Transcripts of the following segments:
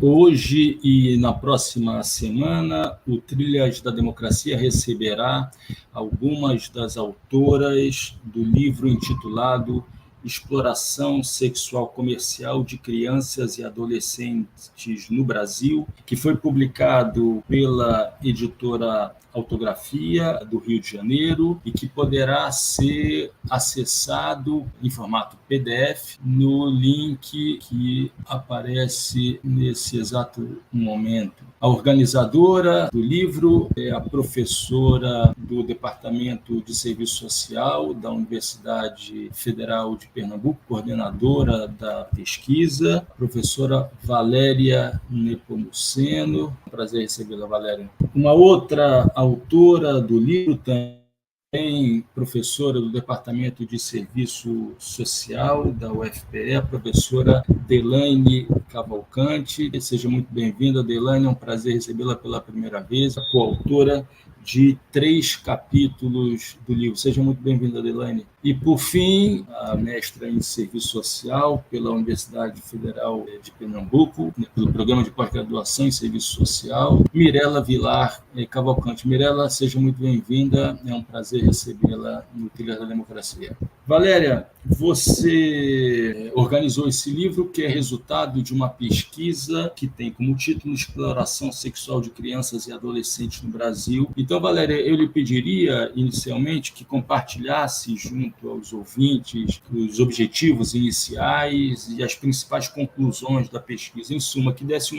Hoje e na próxima semana, o Trilhas da Democracia receberá algumas das autoras do livro intitulado Exploração Sexual Comercial de Crianças e Adolescentes no Brasil, que foi publicado pela editora Autografia do Rio de Janeiro e que poderá ser acessado em formato PDF no link que aparece nesse exato momento. A organizadora do livro é a professora do Departamento de Serviço Social da Universidade Federal de Pernambuco, coordenadora da pesquisa, a professora Valéria Nepomuceno. Prazer recebê-la, Valéria. Uma outra autora do livro também professora do Departamento de Serviço Social da UFPE, a professora Delaine Cavalcante. Seja muito bem-vinda, Delaine, é um prazer recebê-la pela primeira vez, a coautora de 3 capítulos do livro. Seja muito bem-vinda, Delaine. E, por fim, a mestra em Serviço Social pela Universidade Federal de Pernambuco, pelo Programa de Pós-Graduação em Serviço Social, Mirela Vilar Cavalcante. Mirela, seja muito bem-vinda, é um prazer recebê-la no Trilhas da Democracia. Valéria, você organizou esse livro, que é resultado de uma pesquisa que tem como título Exploração Sexual de Crianças e Adolescentes no Brasil. Então, Valéria, eu lhe pediria, inicialmente, que compartilhasse junto aos ouvintes os objetivos iniciais e as principais conclusões da pesquisa. Em suma, que desse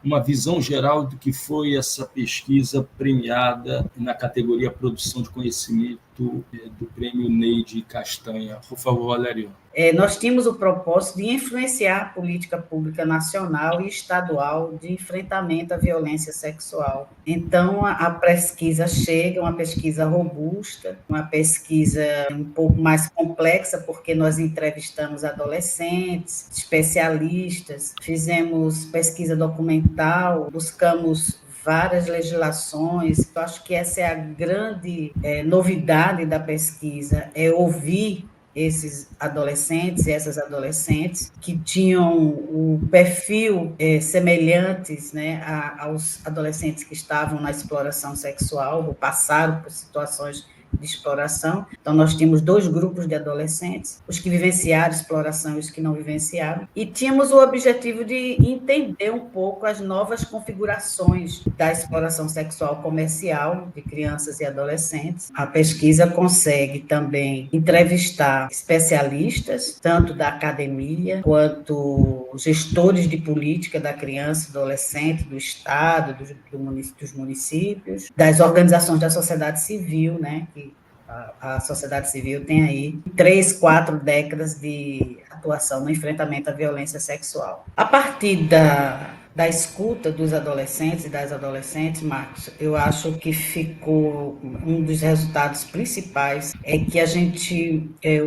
uma visão geral do que foi essa pesquisa premiada na categoria Produção de Conhecimento do Prêmio Neide Castanha. Por favor, Valério. Nós tínhamos o propósito de influenciar a política pública nacional e estadual de enfrentamento à violência sexual. Então, a pesquisa chega, uma pesquisa robusta, uma pesquisa um pouco mais complexa, porque nós entrevistamos adolescentes, especialistas, fizemos pesquisa documental, buscamos várias legislações. Eu acho que essa é a grande novidade da pesquisa, é ouvir esses adolescentes e essas adolescentes que tinham o perfil semelhantes, né, aos adolescentes que estavam na exploração sexual ou passaram por situações de exploração. Então, nós tínhamos 2 grupos de adolescentes, os que vivenciaram exploração e os que não vivenciaram, e tínhamos o objetivo de entender um pouco as novas configurações da exploração sexual comercial de crianças e adolescentes. A pesquisa consegue também entrevistar especialistas, tanto da academia, quanto gestores de política da criança e do adolescente, do Estado, dos municípios, das organizações da sociedade civil, né? A sociedade civil tem aí 3, 4 décadas de atuação no enfrentamento à violência sexual. A partir da escuta dos adolescentes e das adolescentes, Marcos, eu acho que ficou um dos resultados principais é que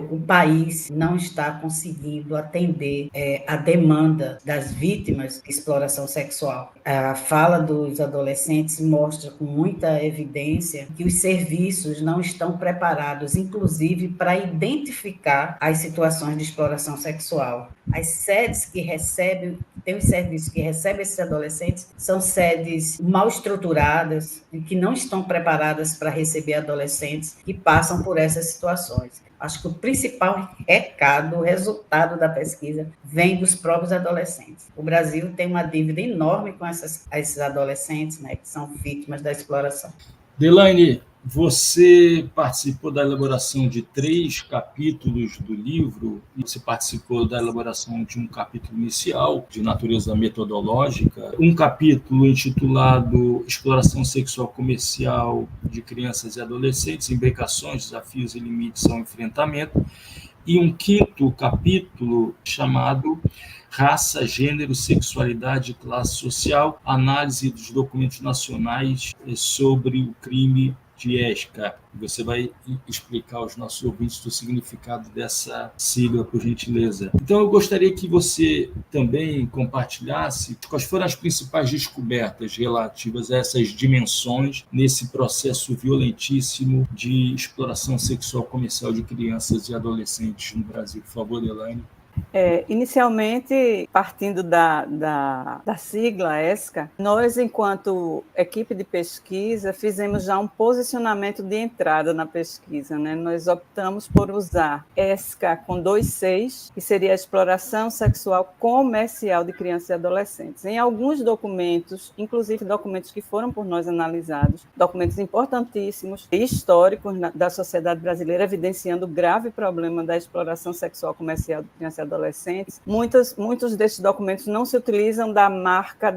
o país não está conseguindo atender a demanda das vítimas de exploração sexual. A fala dos adolescentes mostra com muita evidência que os serviços não estão preparados, inclusive, para identificar as situações de exploração sexual. As sedes que recebem, tem os serviços que recebem esses adolescentes, são sedes mal estruturadas e que não estão preparadas para receber adolescentes que passam por essas situações. Acho que o principal recado, o resultado da pesquisa, vem dos próprios adolescentes. O Brasil tem uma dívida enorme com esses adolescentes, né, que são vítimas da exploração. Delaine, você participou da elaboração de 3 capítulos do livro, você participou da elaboração de um capítulo inicial, de natureza metodológica, um capítulo intitulado Exploração Sexual Comercial de Crianças e Adolescentes, Imbricações, Desafios e Limites ao Enfrentamento, e um 5º capítulo chamado Raça, Gênero, Sexualidade e Classe Social, Análise dos Documentos Nacionais sobre o Crime de ESCA. Você vai explicar aos nossos ouvintes o significado dessa sigla, por gentileza. Então, eu gostaria que você também compartilhasse quais foram as principais descobertas relativas a essas dimensões nesse processo violentíssimo de exploração sexual comercial de crianças e adolescentes no Brasil. Por favor, Delaine. Inicialmente, partindo da sigla ESCA, nós, enquanto equipe de pesquisa, fizemos já um posicionamento de entrada na pesquisa, né? Nós optamos por usar ESCA com 2 Cs, que seria a exploração sexual comercial de crianças e adolescentes. Em alguns documentos, inclusive documentos que foram por nós analisados, documentos importantíssimos e históricos da sociedade brasileira, evidenciando o grave problema da exploração sexual comercial de crianças e adolescentes, muitos desses documentos não se utilizam da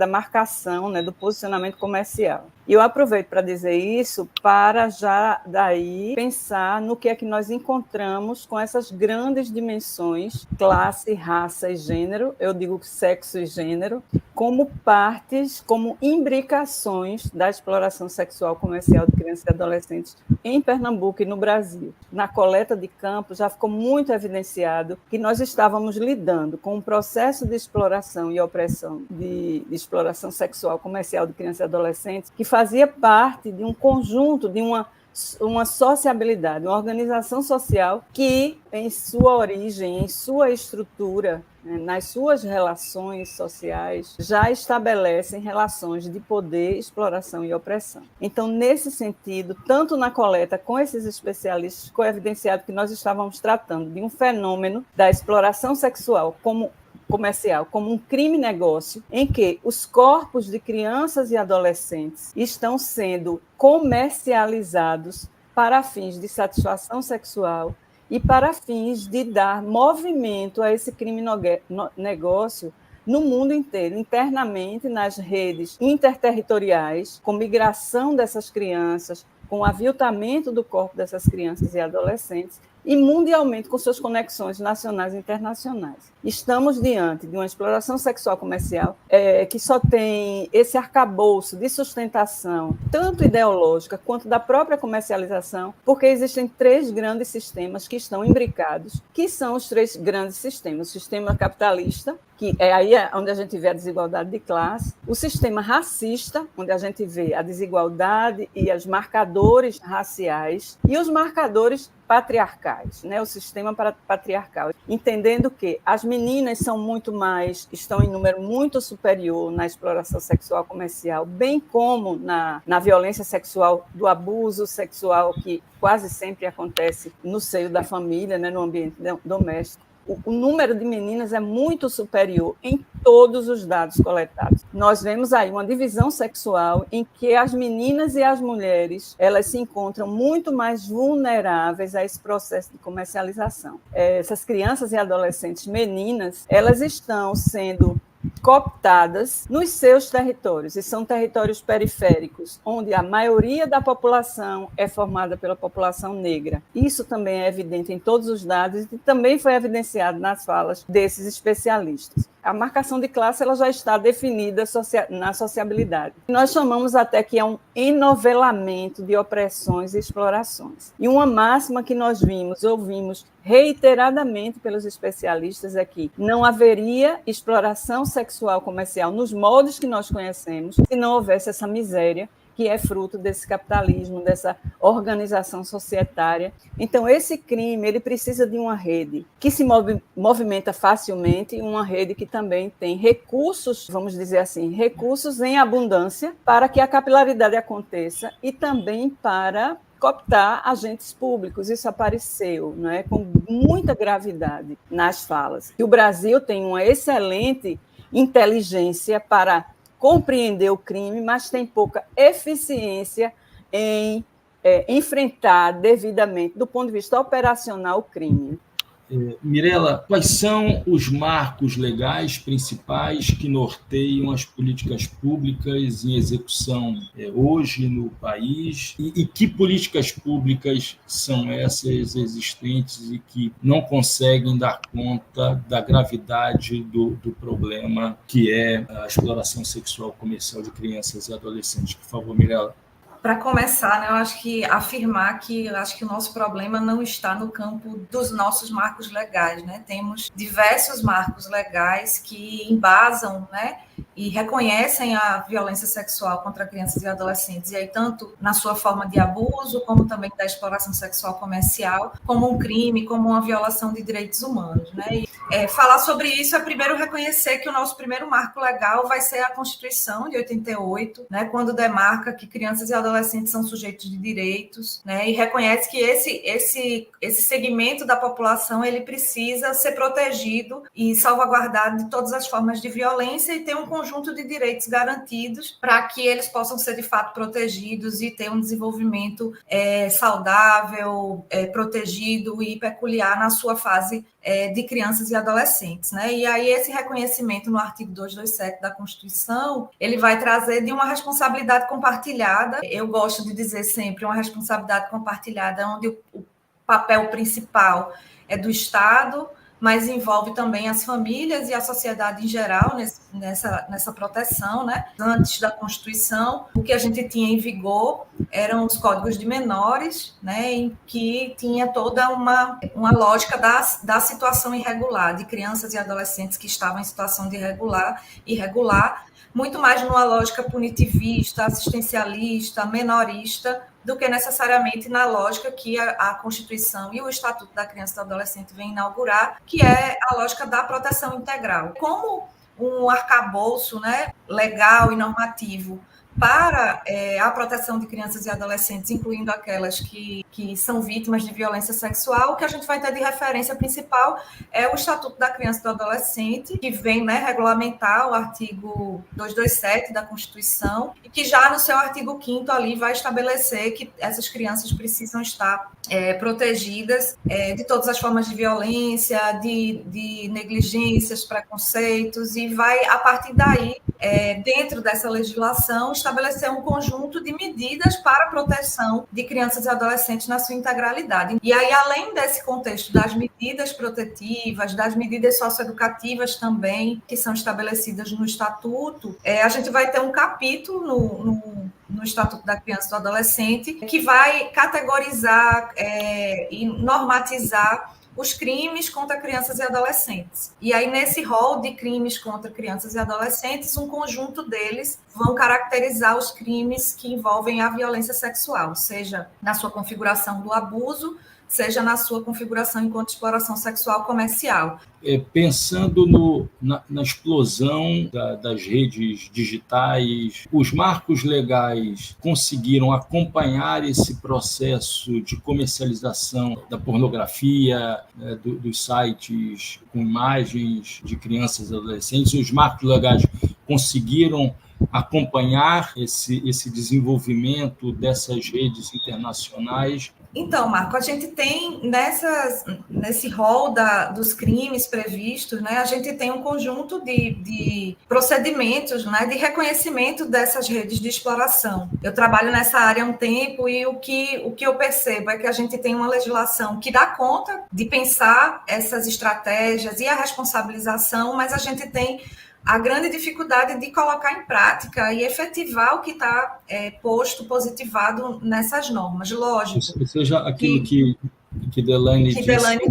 marcação, né, do posicionamento comercial. E eu aproveito para dizer isso para já daí pensar no que é que nós encontramos com essas grandes dimensões, classe, raça e gênero, eu digo sexo e gênero, como partes, como imbricações da exploração sexual comercial de crianças e adolescentes em Pernambuco e no Brasil. Na coleta de campo já ficou muito evidenciado que nós estávamos lidando com um processo de exploração e opressão, de exploração sexual comercial de crianças e adolescentes, que fazia parte de um conjunto, de uma sociabilidade, uma organização social que, em sua origem, em sua estrutura, nas suas relações sociais, já estabelecem relações de poder, exploração e opressão. Então, nesse sentido, tanto na coleta com esses especialistas, ficou evidenciado que nós estávamos tratando de um fenômeno da exploração sexual comercial como um crime-negócio em que os corpos de crianças e adolescentes estão sendo comercializados para fins de satisfação sexual e para fins de dar movimento a esse crime-negócio no mundo inteiro, internamente nas redes interterritoriais, com migração dessas crianças, com aviltamento do corpo dessas crianças e adolescentes, e mundialmente com suas conexões nacionais e internacionais. Estamos diante de uma exploração sexual comercial que só tem esse arcabouço de sustentação, tanto ideológica quanto da própria comercialização, porque existem 3 grandes sistemas que estão imbricados, que são os 3 grandes sistemas. O sistema capitalista, que é aí onde a gente vê a desigualdade de classe, o sistema racista, onde a gente vê a desigualdade e os marcadores raciais, e os marcadores patriarcais, né? O sistema patriarcal, entendendo que as meninas estão em número muito superior na exploração sexual comercial, bem como na violência sexual, do abuso sexual que quase sempre acontece no seio da família, né? No ambiente doméstico. O número de meninas é muito superior em todos os dados coletados. Nós vemos aí uma divisão sexual em que as meninas e as mulheres elas se encontram muito mais vulneráveis a esse processo de comercialização. Essas crianças e adolescentes meninas, elas estão sendo cooptadas nos seus territórios, e são territórios periféricos, onde a maioria da população é formada pela população negra. Isso também é evidente em todos os dados e também foi evidenciado nas falas desses especialistas. A marcação de classe ela já está definida na sociabilidade. Nós chamamos até que é um enovelamento de opressões e explorações. E uma máxima que nós ouvimos reiteradamente pelos especialistas é que não haveria exploração sexual comercial nos moldes que nós conhecemos se não houvesse essa miséria que é fruto desse capitalismo, dessa organização societária. Então, esse crime ele precisa de uma rede que se movimenta facilmente, uma rede que também tem recursos, vamos dizer assim, recursos em abundância para que a capilaridade aconteça e também para cooptar agentes públicos. Isso apareceu, né, com muita gravidade nas falas. E o Brasil tem uma excelente inteligência para compreender o crime, mas tem pouca eficiência em enfrentar devidamente, do ponto de vista operacional, o crime. Mirela, quais são os marcos legais principais que norteiam as políticas públicas em execução hoje no país? E que políticas públicas são essas existentes e que não conseguem dar conta da gravidade do problema que é a exploração sexual comercial de crianças e adolescentes? Por favor, Mirela. Para começar, né, eu acho que afirmar que o nosso problema não está no campo dos nossos marcos legais, né? Temos diversos marcos legais que embasam, né, e reconhecem a violência sexual contra crianças e adolescentes, e aí tanto na sua forma de abuso, como também da exploração sexual comercial, como um crime, como uma violação de direitos humanos, né? Falar sobre isso é primeiro reconhecer que o nosso primeiro marco legal vai ser a Constituição de 88, né, quando demarca que crianças e adolescentes são sujeitos de direitos, né, e reconhece que esse segmento da população ele precisa ser protegido e salvaguardado de todas as formas de violência e ter um conjunto de direitos garantidos para que eles possam ser de fato protegidos e ter um desenvolvimento saudável, protegido e peculiar na sua fase de crianças e adolescentes, né? E aí esse reconhecimento no artigo 227 da Constituição, ele vai trazer de uma responsabilidade compartilhada, eu gosto de dizer sempre, uma responsabilidade compartilhada onde o papel principal é do Estado, mas envolve também as famílias e a sociedade em geral nessa proteção, né? Antes da Constituição, o que a gente tinha em vigor eram os códigos de menores, né? Em que tinha toda uma lógica da situação irregular, de crianças e adolescentes que estavam em situação de irregular, muito mais numa lógica punitivista, assistencialista, menorista, do que necessariamente na lógica que a Constituição e o Estatuto da Criança e do Adolescente vêm inaugurar, que é a lógica da proteção integral. Como um arcabouço, né, legal e normativo para a proteção de crianças e adolescentes, incluindo aquelas que são vítimas de violência sexual, o que a gente vai ter de referência principal é o Estatuto da Criança e do Adolescente, que vem, né, regulamentar o artigo 227 da Constituição, e que já no seu artigo 5º ali vai estabelecer que essas crianças precisam estar protegidas de todas as formas de violência, de negligências, preconceitos, e vai, a partir daí, dentro dessa legislação, estabelecer um conjunto de medidas para a proteção de crianças e adolescentes na sua integralidade. E aí, além desse contexto das medidas protetivas, das medidas socioeducativas também, que são estabelecidas no Estatuto, a gente vai ter um capítulo no Estatuto da Criança e do Adolescente que vai categorizar e normatizar os crimes contra crianças e adolescentes. E aí, nesse rol de crimes contra crianças e adolescentes, um conjunto deles vão caracterizar os crimes que envolvem a violência sexual, seja na sua configuração do abuso, seja na sua configuração enquanto exploração sexual comercial. Pensando na explosão das redes digitais, os marcos legais conseguiram acompanhar esse processo de comercialização da pornografia, dos sites com imagens de crianças e adolescentes? Os marcos legais conseguiram acompanhar esse desenvolvimento dessas redes internacionais? Então, Marco, a gente tem nesse rol dos crimes previstos, né, a gente tem um conjunto de procedimentos, né, de reconhecimento dessas redes de exploração. Eu trabalho nessa área há um tempo e o que eu percebo é que a gente tem uma legislação que dá conta de pensar essas estratégias e a responsabilização, mas a gente tem a grande dificuldade de colocar em prática e efetivar o que está positivado nessas normas, lógico. Ou seja, aquilo que Delaney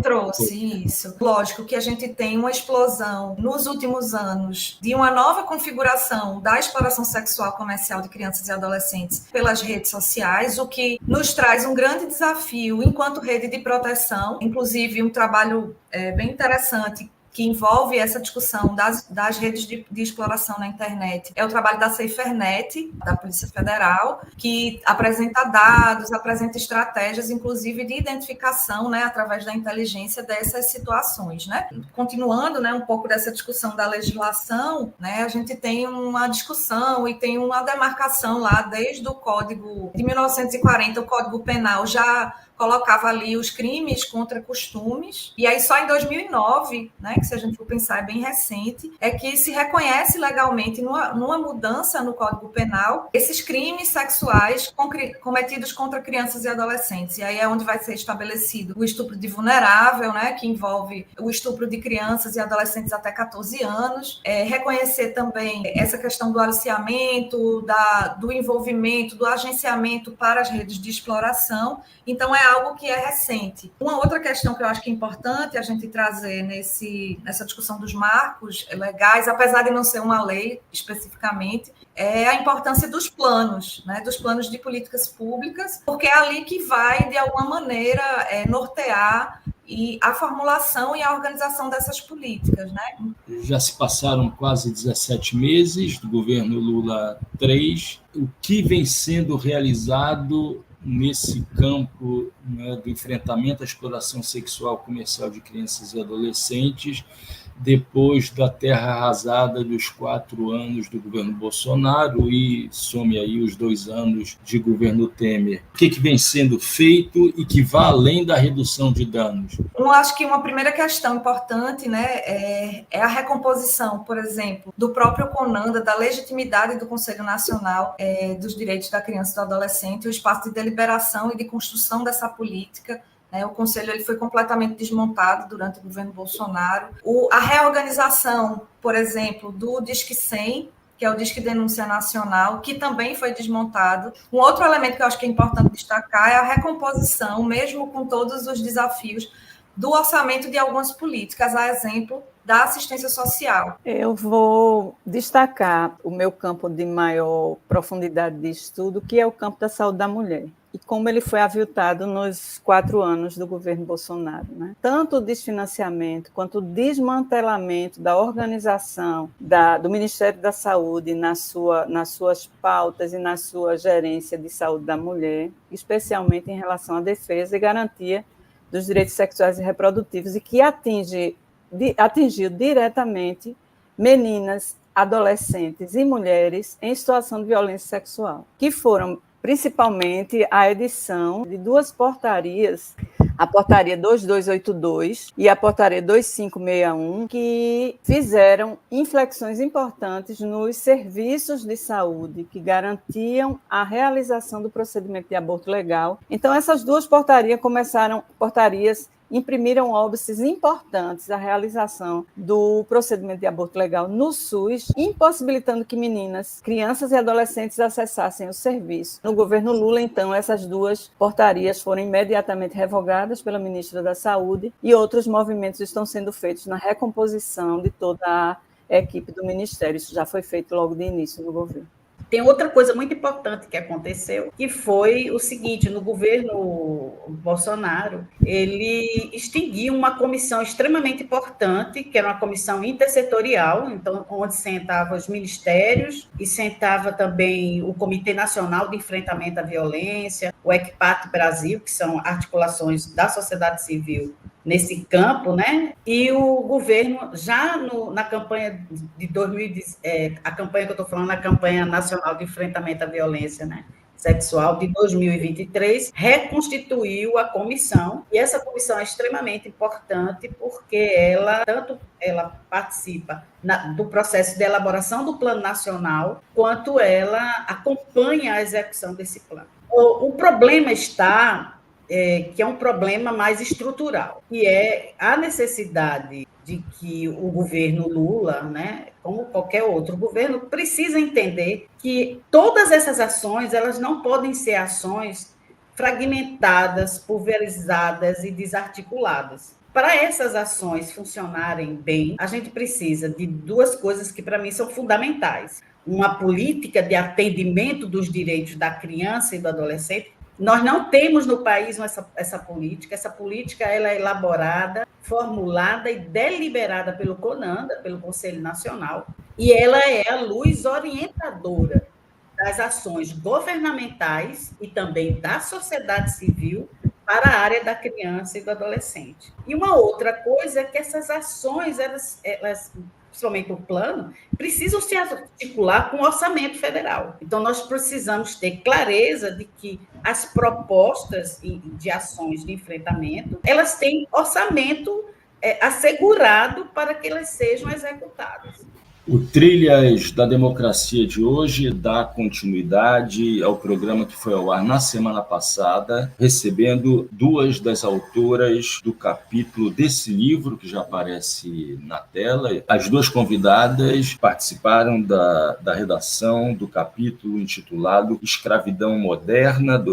trouxe, isso. Lógico que a gente tem uma explosão nos últimos anos de uma nova configuração da exploração sexual comercial de crianças e adolescentes pelas redes sociais, o que nos traz um grande desafio enquanto rede de proteção, inclusive um trabalho bem interessante que envolve essa discussão das redes de exploração na internet, é o trabalho da SaferNet, da Polícia Federal, que apresenta dados, apresenta estratégias, inclusive de identificação, né, através da inteligência dessas situações, né? Continuando, né, um pouco dessa discussão da legislação, né, a gente tem uma discussão e tem uma demarcação lá desde o Código de 1940, o Código Penal já colocava ali os crimes contra costumes, e aí só em 2009, né, que se a gente for pensar é bem recente, é que se reconhece legalmente numa mudança no Código Penal esses crimes sexuais cometidos contra crianças e adolescentes, e aí é onde vai ser estabelecido o estupro de vulnerável, né, que envolve o estupro de crianças e adolescentes até 14 anos, reconhecer também essa questão do aliciamento, do envolvimento, do agenciamento para as redes de exploração. Então é algo que é recente. Uma outra questão que eu acho que é importante a gente trazer nessa discussão dos marcos legais, apesar de não ser uma lei especificamente, é a importância dos planos, né, dos planos de políticas públicas, porque é ali que vai, de alguma maneira, nortear e a formulação e a organização dessas políticas, né? Já se passaram quase 17 meses do governo Lula III. O que vem sendo realizado nesse campo, né, do enfrentamento à exploração sexual comercial de crianças e adolescentes, depois da terra arrasada dos 4 anos do governo Bolsonaro e some aí os 2 anos de governo Temer? O que vem sendo feito e que vá além da redução de danos? Eu acho que uma primeira questão importante, né, é a recomposição, por exemplo, do próprio CONANDA, da legitimidade do Conselho Nacional dos Direitos da Criança e do Adolescente, o espaço de deliberação e de construção dessa política. O Conselho ele foi completamente desmontado durante o governo Bolsonaro. A reorganização, por exemplo, do Disque 100, que é o Disque Denúncia Nacional, que também foi desmontado. Um outro elemento que eu acho que é importante destacar é a recomposição, mesmo com todos os desafios, do orçamento de algumas políticas, a exemplo da assistência social. Eu vou destacar o meu campo de maior profundidade de estudo, que é o campo da saúde da mulher, e como ele foi aviltado nos 4 anos do governo Bolsonaro, né? Tanto o desfinanciamento quanto o desmantelamento da organização do Ministério da Saúde nas suas pautas e na sua gerência de saúde da mulher, especialmente em relação à defesa e garantia dos direitos sexuais e reprodutivos, e que atingiu diretamente meninas, adolescentes e mulheres em situação de violência sexual, que foram principalmente a edição de 2 portarias, a portaria 2282 e a portaria 2561, que fizeram inflexões importantes nos serviços de saúde que garantiam a realização do procedimento de aborto legal. Então, essas 2 portarias imprimiram óbices importantes à realização do procedimento de aborto legal no SUS, impossibilitando que meninas, crianças e adolescentes acessassem o serviço. No governo Lula, então, essas 2 portarias foram imediatamente revogadas pela ministra da Saúde e outros movimentos estão sendo feitos na recomposição de toda a equipe do Ministério. Isso já foi feito logo de início no governo. Tem outra coisa muito importante que aconteceu, que foi o seguinte: no governo Bolsonaro, ele extinguiu uma comissão extremamente importante, que era uma comissão intersetorial, então, onde sentavam os ministérios e sentava também o Comitê Nacional de Enfrentamento à Violência, o ECPAT Brasil, que são articulações da sociedade civil nesse campo, né? E o governo, já na campanha de 2010, a campanha que eu estou falando, a campanha nacional de enfrentamento à violência, né, sexual de 2023, reconstituiu a comissão, e essa comissão é extremamente importante porque ela participa do processo de elaboração do plano nacional, quanto ela acompanha a execução desse plano. O problema está que é um problema mais estrutural, que é a necessidade de que o governo Lula, né, como qualquer outro governo, precisa entender que todas essas ações, elas não podem ser ações fragmentadas, pulverizadas e desarticuladas. Para essas ações funcionarem bem, a gente precisa de 2 coisas que, para mim, são fundamentais. Uma política de atendimento dos direitos da criança e do adolescente. Nós não temos no país essa política. Essa política ela é elaborada, formulada e deliberada pelo CONANDA, pelo Conselho Nacional, e ela é a luz orientadora das ações governamentais e também da sociedade civil para a área da criança e do adolescente. E uma outra coisa é que essas ações, elas principalmente o plano, precisam se articular com o orçamento federal. Então, nós precisamos ter clareza de que as propostas de ações de enfrentamento, elas têm orçamento assegurado para que elas sejam executadas. O Trilhas da Democracia de hoje dá continuidade ao programa que foi ao ar na semana passada, recebendo 2 das autoras do capítulo desse livro, que já aparece na tela. As 2 convidadas participaram da redação do capítulo intitulado Escravidão Moderna, :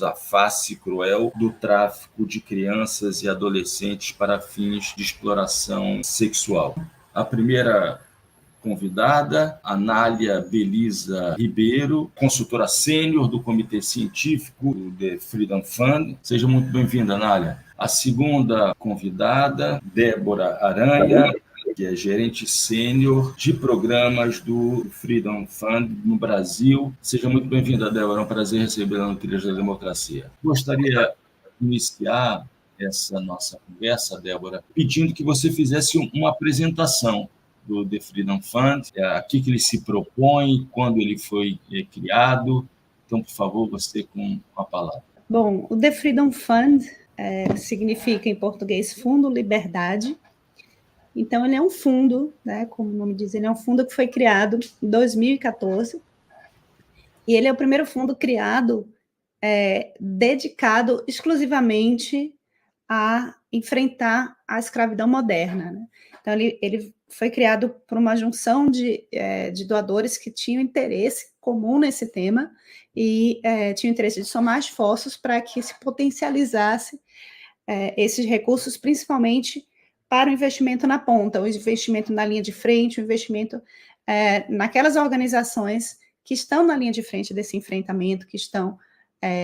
a face cruel do tráfico de crianças e adolescentes para fins de exploração sexual. A primeira convidada, Anália Belisa Ribeiro, consultora sênior do Comitê Científico do The Freedom Fund. Seja muito bem-vinda, Anália. A segunda convidada, Débora Aranha, que é gerente sênior de programas do Freedom Fund no Brasil. Seja muito bem-vinda, Débora. É um prazer recebê-la no Trilhas da Democracia. Gostaria de iniciar essa nossa conversa, Débora, pedindo que você fizesse uma apresentação do The Freedom Fund, a que ele se propõe, quando ele foi criado. Então, por favor, você com a palavra. Bom, o The Freedom Fund significa, em português, Fundo Liberdade. Então, ele é um fundo, né, como o nome diz, ele é um fundo que foi criado em 2014, e ele é o primeiro fundo criado dedicado exclusivamente a enfrentar a escravidão moderna, né? Então, ele foi criado por uma junção de doadores que tinham interesse comum nesse tema e tinham interesse de somar esforços para que se potencializasse esses recursos, principalmente para o investimento na ponta, o investimento na linha de frente, o investimento naquelas organizações que estão na linha de frente desse enfrentamento, que estão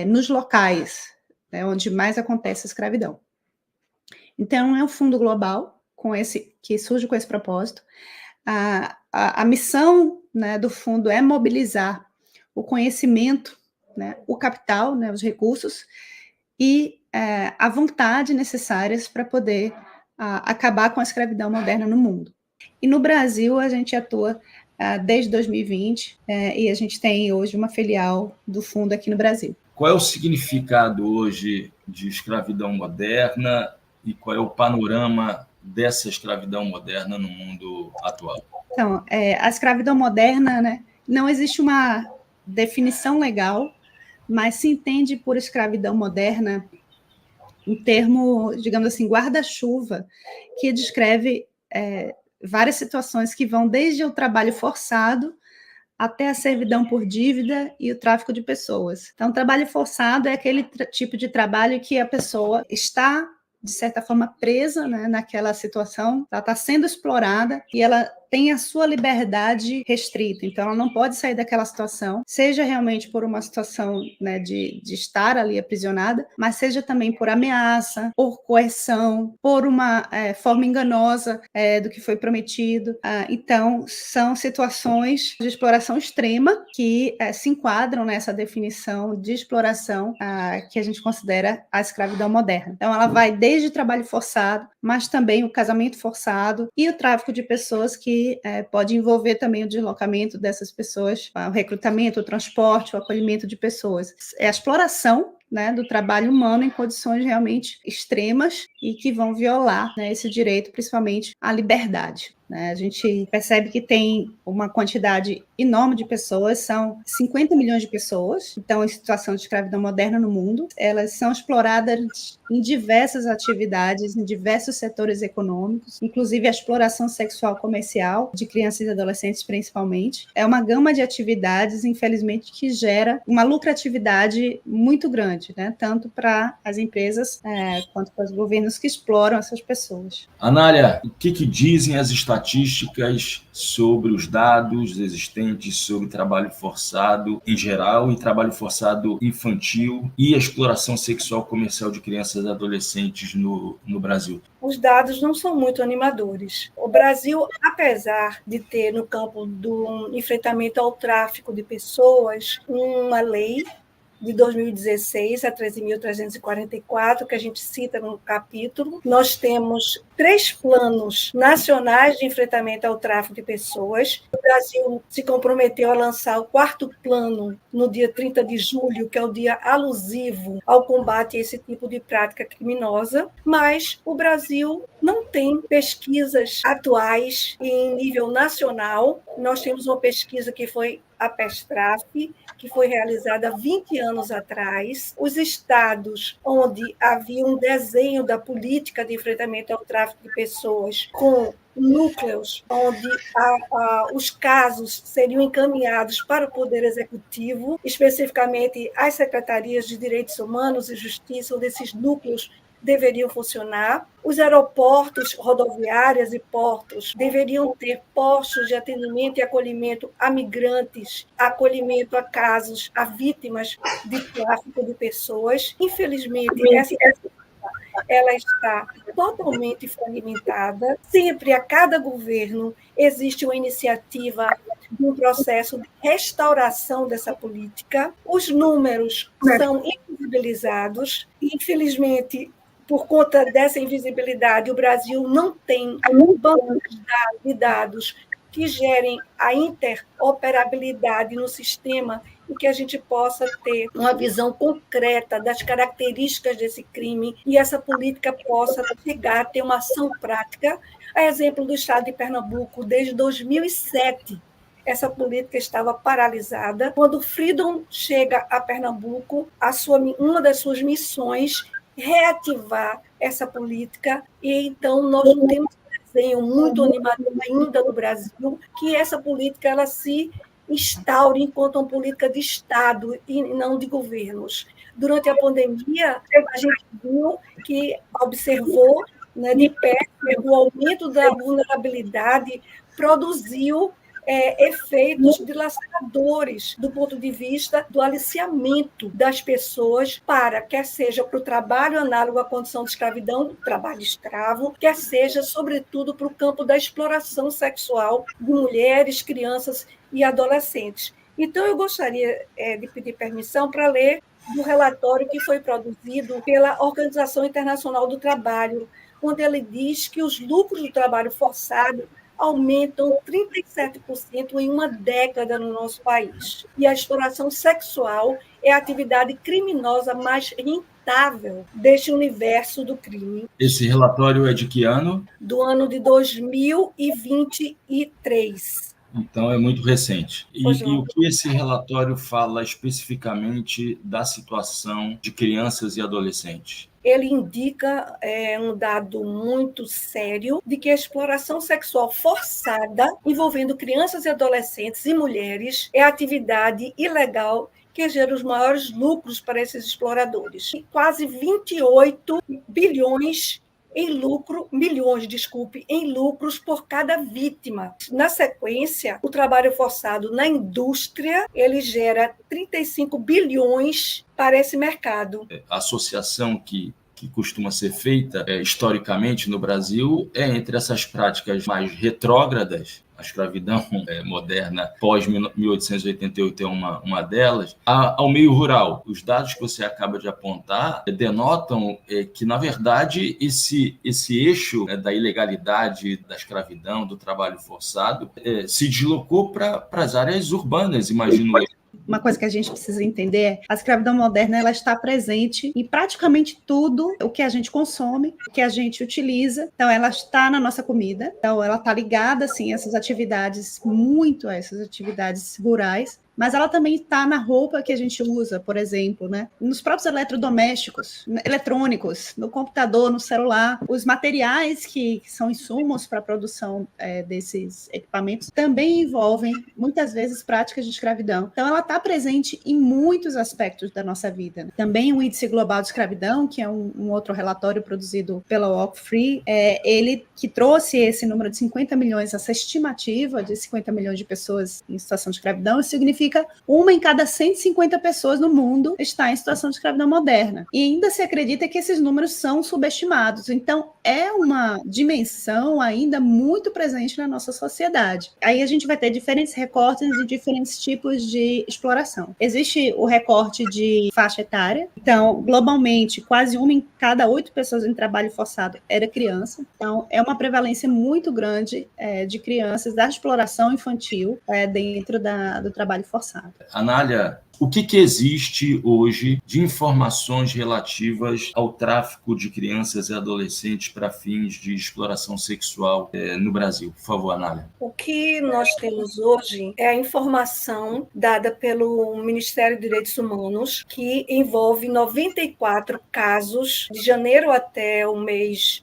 nos locais, né, onde mais acontece a escravidão. Então, é um fundo global que surge com esse propósito. A missão, né, do fundo é mobilizar o conhecimento, né, o capital, né, os recursos, e a vontade necessárias para poder acabar com a escravidão moderna no mundo. E no Brasil, a gente atua desde 2020, e a gente tem hoje uma filial do fundo aqui no Brasil. Qual é o significado hoje de escravidão moderna e qual é o panorama dessa escravidão moderna no mundo atual? Então, a escravidão moderna, né, não existe uma definição legal, mas se entende por escravidão moderna um termo, digamos assim, guarda-chuva, que descreve várias situações que vão desde o trabalho forçado até a servidão por dívida e o tráfico de pessoas. Então, o trabalho forçado é aquele tipo de trabalho que a pessoa está, de certa forma, presa, né, naquela situação, ela está sendo explorada e ela tem a sua liberdade restrita, então ela não pode sair daquela situação, seja realmente por uma situação, né, de estar ali aprisionada, mas seja também por ameaça, por coerção, por uma forma enganosa do que foi prometido. Então, são situações de exploração extrema que se enquadram nessa definição de exploração que a gente considera a escravidão moderna. Então, ela vai desde o trabalho forçado, mas também o casamento forçado e o tráfico de pessoas que pode envolver também o deslocamento dessas pessoas, o recrutamento, o transporte, o acolhimento de pessoas. É a exploração, né, do trabalho humano em condições realmente extremas e que vão violar, né, esse direito, principalmente à liberdade. Né? A gente percebe que tem uma quantidade enorme de pessoas, são 50 milhões de pessoas, então, em situação de escravidão moderna no mundo. Elas são exploradas em diversas atividades, em diversos setores econômicos, inclusive a exploração sexual comercial de crianças e adolescentes, principalmente. É uma gama de atividades, infelizmente, que gera uma lucratividade muito grande, né? Tanto para as empresas quanto para os governos que exploram essas pessoas. Anália, o que dizem as estatísticas sobre os dados existentes sobre trabalho forçado em geral e trabalho forçado infantil e a exploração sexual comercial de crianças e adolescentes no Brasil? Os dados não são muito animadores. O Brasil, apesar de ter no campo do enfrentamento ao tráfico de pessoas uma lei de 2016, a 13.344, que a gente cita no capítulo. Nós temos 3 planos nacionais de enfrentamento ao tráfico de pessoas. O Brasil se comprometeu a lançar o 4º plano no dia 30 de julho, que é o dia alusivo ao combate a esse tipo de prática criminosa, mas o Brasil não tem pesquisas atuais em nível nacional. Nós temos uma pesquisa que foi a PESTRAF, que foi realizada há 20 anos atrás. Os estados onde havia um desenho da política de enfrentamento ao tráfico de pessoas com núcleos onde os casos seriam encaminhados para o Poder Executivo, especificamente as secretarias de Direitos Humanos e Justiça, onde esses núcleos deveriam funcionar. Os aeroportos, rodoviárias e portos deveriam ter postos de atendimento e acolhimento a migrantes, acolhimento a casos, a vítimas de tráfico de pessoas. Infelizmente, ela está totalmente fragmentada. Sempre, a cada governo, existe uma iniciativa de um processo de restauração dessa política. Os números são invisibilizados. Infelizmente, por conta dessa invisibilidade, o Brasil não tem um banco de dados que gerem a interoperabilidade no sistema e que a gente possa ter uma visão concreta das características desse crime e essa política possa chegar a ter uma ação prática. A exemplo do Estado de Pernambuco, desde 2007, essa política estava paralisada. Quando o Freedom chega a Pernambuco, uma das suas missões é reativar essa política, e então nós temos um desenho muito animador ainda no Brasil, que essa política ela se instaure enquanto uma política de Estado e não de governos. Durante a pandemia, a gente viu que observou, né, de perto o aumento da vulnerabilidade produziu efeitos dilacerados do ponto de vista do aliciamento das pessoas quer seja para o trabalho análogo à condição de escravidão, trabalho escravo, quer seja, sobretudo, para o campo da exploração sexual de mulheres, crianças e adolescentes. Então, eu gostaria de pedir permissão para ler do relatório que foi produzido pela Organização Internacional do Trabalho, onde ele diz que os lucros do trabalho forçado aumentam 37% em uma década no nosso país. E a exploração sexual é a atividade criminosa mais rentável deste universo do crime. Esse relatório é de que ano? Do ano de 2023. Então, é muito recente. E o que esse relatório fala especificamente da situação de crianças e adolescentes? Ele indica um dado muito sério de que a exploração sexual forçada envolvendo crianças e adolescentes e mulheres é a atividade ilegal que gera os maiores lucros para esses exploradores. E quase 28 bilhões em lucros por cada vítima. Na sequência, o trabalho forçado na indústria, ele gera 35 bilhões para esse mercado. A associação que costuma ser feita historicamente no Brasil é entre essas práticas mais retrógradas, a escravidão moderna pós-1888 é uma delas, ao meio rural. Os dados que você acaba de apontar denotam que, na verdade, esse eixo da ilegalidade, da escravidão, do trabalho forçado, se deslocou para as áreas urbanas, imagino eu. Uma coisa que a gente precisa entender é a escravidão moderna ela está presente em praticamente tudo o que a gente consome, o que a gente utiliza. Então, ela está na nossa comida. Então, ela está ligada, assim, a essas atividades rurais. Mas ela também está na roupa que a gente usa, por exemplo, né? Nos próprios eletrodomésticos, eletrônicos, no computador, no celular. Os materiais que são insumos para a produção desses equipamentos também envolvem, muitas vezes, práticas de escravidão. Então, ela está presente em muitos aspectos da nossa vida, né? Também o Índice Global de Escravidão, que é um outro relatório produzido pela Walk Free, ele que trouxe esse número de 50 milhões, essa estimativa de 50 milhões de pessoas em situação de escravidão, isso significa uma em cada 150 pessoas no mundo está em situação de escravidão moderna. E ainda se acredita que esses números são subestimados. Então, é uma dimensão ainda muito presente na nossa sociedade. Aí a gente vai ter diferentes recortes de diferentes tipos de exploração. Existe o recorte de faixa etária. Então, globalmente, quase uma em cada 8 pessoas em trabalho forçado era criança. Então, é uma prevalência muito grande de crianças da exploração infantil dentro do trabalho forçado. Anália, o que existe hoje de informações relativas ao tráfico de crianças e adolescentes para fins de exploração sexual no Brasil? Por favor, Anália. O que nós temos hoje é a informação dada pelo Ministério dos Direitos Humanos, que envolve 94 casos de janeiro até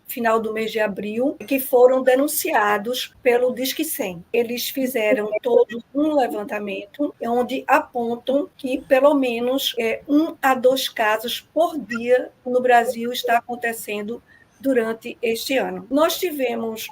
final do mês de abril, que foram denunciados pelo Disque 100. Eles fizeram todo um levantamento onde apontam que pelo menos 1 a 2 casos por dia no Brasil está acontecendo durante este ano. Nós tivemos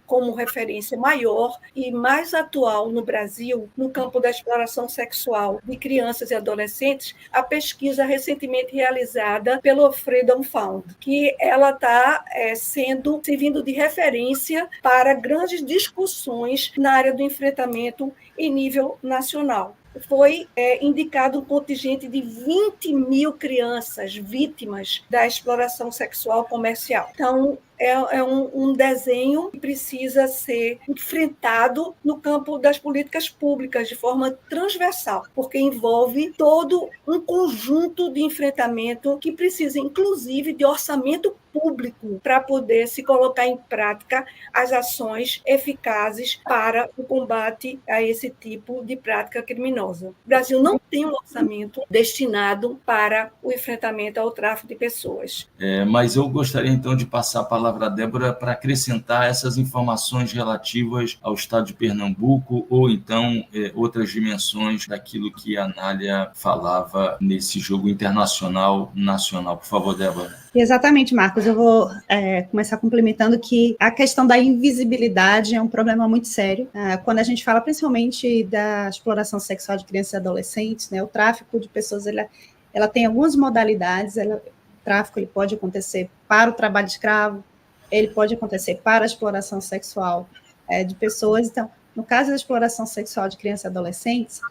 como referência maior e mais atual no Brasil, no campo da exploração sexual de crianças e adolescentes, a pesquisa recentemente realizada pelo Freedom Fund, que ela está servindo de referência para grandes discussões na área do enfrentamento em nível nacional. Foi indicado um contingente de 20 mil crianças vítimas da exploração sexual comercial. Então, é um desenho que precisa ser enfrentado no campo das políticas públicas de forma transversal, porque envolve todo um conjunto de enfrentamento que precisa, inclusive, de orçamento público para poder se colocar em prática as ações eficazes para o combate a esse tipo de prática criminosa. O Brasil não tem um orçamento destinado para o enfrentamento ao tráfico de pessoas. Mas eu gostaria, então, de passar a palavra à Débora para acrescentar essas informações relativas ao estado de Pernambuco ou, então, outras dimensões daquilo que a Anália falava nesse jogo internacional, nacional. Por favor, Débora. Exatamente, Marcos. Eu vou começar complementando que a questão da invisibilidade é um problema muito sério. Quando a gente fala principalmente da exploração sexual de crianças e adolescentes, né, o tráfico de pessoas, ela tem algumas modalidades. O tráfico ele pode acontecer para o trabalho escravo, ele pode acontecer para a exploração sexual de pessoas. Então, no caso da exploração sexual de crianças e adolescentes,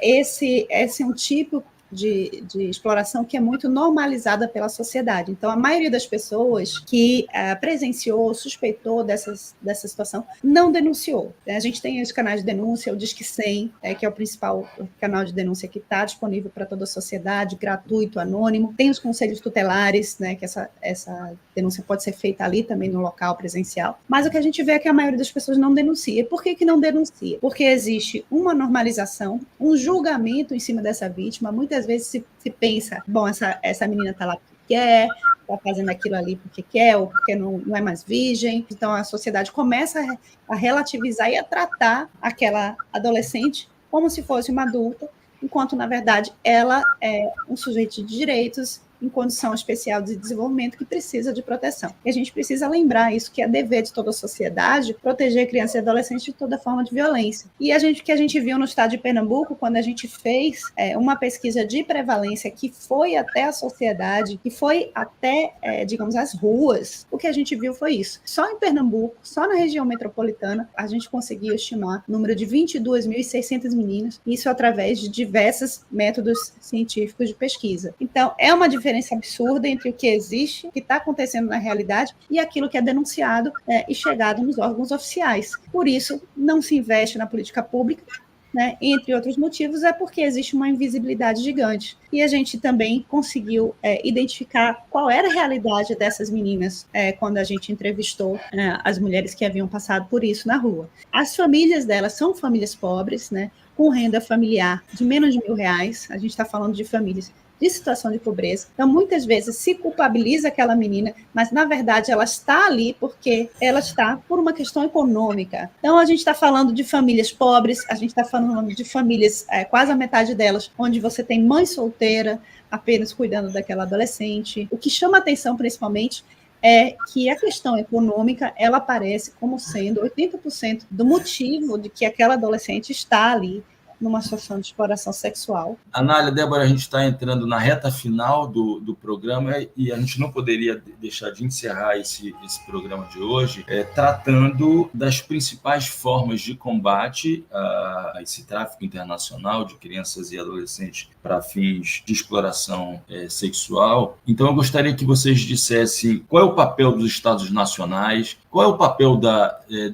esse é um tipo de exploração que é muito normalizada pela sociedade. Então, a maioria das pessoas que presenciou, suspeitou dessa situação, não denunciou. A gente tem os canais de denúncia, o Disque 100, que é o principal canal de denúncia que está disponível para toda a sociedade, gratuito, anônimo. Tem os conselhos tutelares, né, que essa denúncia pode ser feita ali também no local presencial. Mas o que a gente vê é que a maioria das pessoas não denuncia. Por que não denuncia? Porque existe uma normalização, um julgamento em cima dessa vítima. Muitas vezes se pensa, bom, essa menina está lá porque quer, está fazendo aquilo ali porque quer, ou porque não é mais virgem. Então, a sociedade começa a relativizar e a tratar aquela adolescente como se fosse uma adulta, enquanto, na verdade, ela é um sujeito de direitos em condição especial de desenvolvimento que precisa de proteção. E a gente precisa lembrar isso, que é dever de toda a sociedade proteger crianças e adolescentes de toda forma de violência. E que a gente viu no estado de Pernambuco, quando a gente fez uma pesquisa de prevalência que foi até a sociedade, que foi até, digamos, as ruas, o que a gente viu foi isso. Só em Pernambuco, só na região metropolitana, a gente conseguiu estimar o número de 22.600 meninas, isso através de diversos métodos científicos de pesquisa. Então, é uma diferença absurda entre o que existe, o que está acontecendo na realidade, e aquilo que é denunciado e chegado nos órgãos oficiais. Por isso, não se investe na política pública, né? Entre outros motivos, é porque existe uma invisibilidade gigante. E a gente também conseguiu identificar qual era a realidade dessas meninas quando a gente entrevistou as mulheres que haviam passado por isso na rua. As famílias delas são famílias pobres, né? Com renda familiar de menos de R$1.000, a gente está falando de famílias de situação de pobreza. Então, muitas vezes se culpabiliza aquela menina, mas, na verdade, ela está ali porque ela está por uma questão econômica. Então, a gente está falando de famílias pobres, a gente está falando de famílias, quase a metade delas, onde você tem mãe solteira, apenas cuidando daquela adolescente. O que chama atenção, principalmente, é que a questão econômica, ela aparece como sendo 80% do motivo de que aquela adolescente está ali numa situação de exploração sexual. Anália, Débora, a gente está entrando na reta final do programa e a gente não poderia deixar de encerrar esse programa de hoje tratando das principais formas de combate a esse tráfico internacional de crianças e adolescentes para fins de exploração sexual. Então, eu gostaria que vocês dissessem qual é o papel dos Estados nacionais, qual é o papel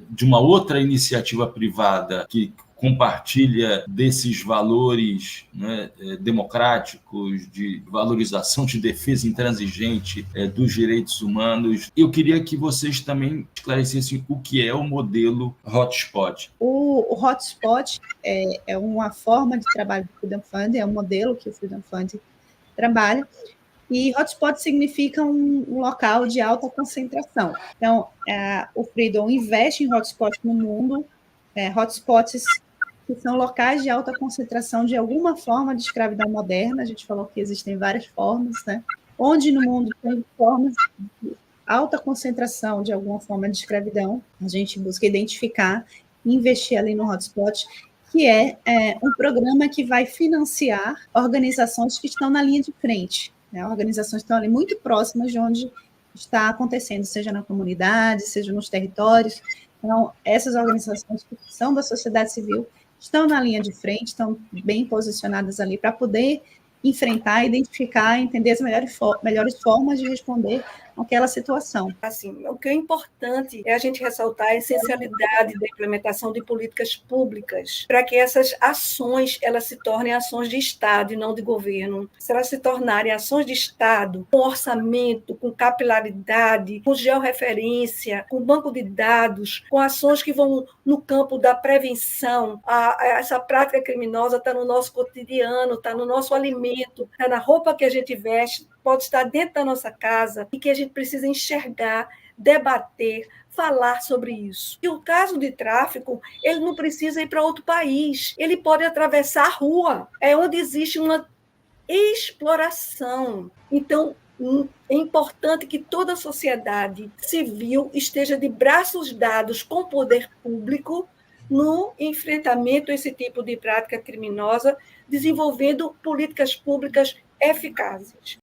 de uma outra iniciativa privada que compartilha desses valores, né, democráticos, de valorização, de defesa intransigente dos direitos humanos. Eu queria que vocês também esclarecessem o que é o modelo Hotspot. O Hotspot é uma forma de trabalho do Freedom Fund, é um modelo que o Freedom Fund trabalha, e hotspot significa um local de alta concentração. Então, o Freedom investe em hotspots no mundo, hotspots que são locais de alta concentração de alguma forma de escravidão moderna. A gente falou que existem várias formas, né? Onde no mundo tem formas de alta concentração de alguma forma de escravidão, a gente busca identificar e investir ali no hotspot, que é um programa que vai financiar organizações que estão na linha de frente, né? Organizações que estão ali muito próximas de onde está acontecendo, seja na comunidade, seja nos territórios. Então, essas organizações que são da sociedade civil estão na linha de frente, estão bem posicionadas ali para poder enfrentar, identificar, entender as melhores formas de responder àquela situação. Assim, o que é importante é a gente ressaltar a essencialidade da implementação de políticas públicas para que essas ações elas se tornem ações de Estado e não de governo. Se elas se tornarem ações de Estado, com orçamento, com capilaridade, com georreferência, com banco de dados, com ações que vão no campo da prevenção, essa prática criminosa está no nosso cotidiano, está no nosso alimento, está na roupa que a gente veste, pode estar dentro da nossa casa e que a gente precisa enxergar, debater, falar sobre isso. E o caso de tráfico, ele não precisa ir para outro país, ele pode atravessar a rua, é onde existe uma exploração. Então, é importante que toda a sociedade civil esteja de braços dados com o poder público no enfrentamento a esse tipo de prática criminosa, desenvolvendo políticas públicas eficazes.